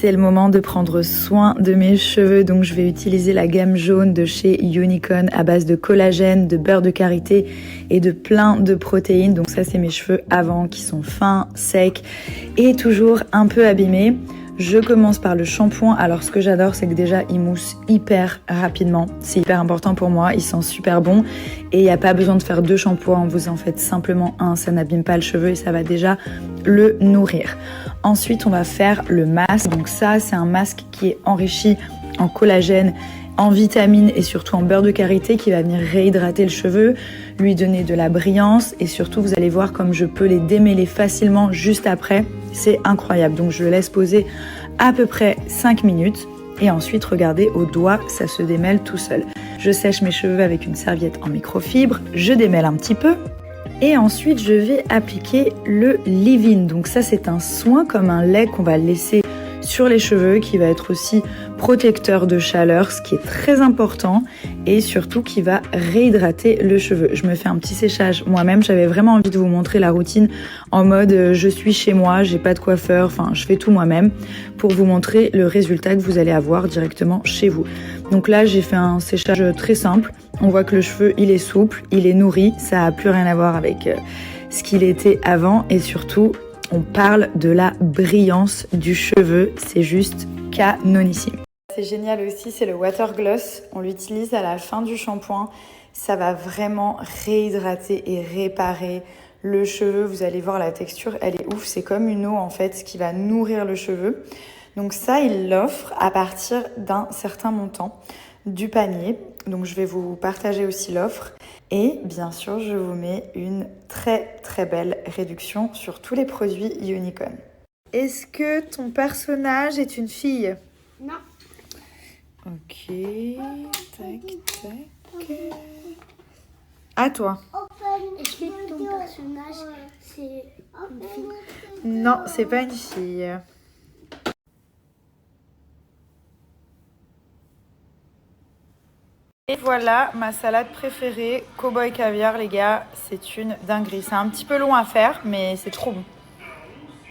c'est le moment de prendre soin de mes cheveux. Donc je vais utiliser la gamme jaune de chez Unicorn à base de collagène, de beurre de karité et de plein de protéines. Donc ça, c'est mes cheveux avant qui sont fins, secs et toujours un peu abîmés. Je commence par le shampoing. Alors ce que j'adore, c'est que déjà il mousse hyper rapidement. C'est hyper important pour moi, il sent super bon. Et il n'y a pas besoin de faire 2 shampoings, vous en faites simplement un, ça n'abîme pas le cheveu et ça va déjà le nourrir. Ensuite, on va faire le masque. Donc ça, c'est un masque qui est enrichi en collagène, en vitamines et surtout en beurre de karité qui va venir réhydrater le cheveu, lui donner de la brillance et surtout vous allez voir comme je peux les démêler facilement juste après. C'est incroyable. Donc je le laisse poser à peu près 5 minutes et ensuite regardez au doigt, ça se démêle tout seul. Je sèche mes cheveux avec une serviette en microfibre, je démêle un petit peu. Et ensuite, je vais appliquer le leave-in. Donc ça, c'est un soin comme un lait qu'on va laisser sur les cheveux qui va être aussi protecteur de chaleur, ce qui est très important et surtout qui va réhydrater le cheveu. Je me fais un petit séchage moi-même. J'avais vraiment envie de vous montrer la routine en mode je suis chez moi, j'ai pas de coiffeur, enfin je fais tout moi-même pour vous montrer le résultat que vous allez avoir directement chez vous. Donc là, j'ai fait un séchage très simple. On voit que le cheveu, il est souple, il est nourri. Ça a plus rien à voir avec ce qu'il était avant et surtout, on parle de la brillance du cheveu, c'est juste canonissime. C'est génial aussi, c'est le water gloss. On l'utilise à la fin du shampoing. Ça va vraiment réhydrater et réparer le cheveu. Vous allez voir la texture, elle est ouf. C'est comme une eau en fait qui va nourrir le cheveu. Donc ça, il l'offre à partir d'un certain montant du panier. Donc je vais vous partager aussi l'offre. Et bien sûr, je vous mets une très très belle réduction sur tous les produits Unicorn. Est-ce que ton personnage est une fille? Non. Ok, tac, tac. À toi. Est-ce que ton personnage, c'est une fille? Non, c'est pas une fille. Et voilà ma salade préférée, cowboy caviar les gars, c'est une dinguerie. C'est un petit peu long à faire mais c'est trop bon.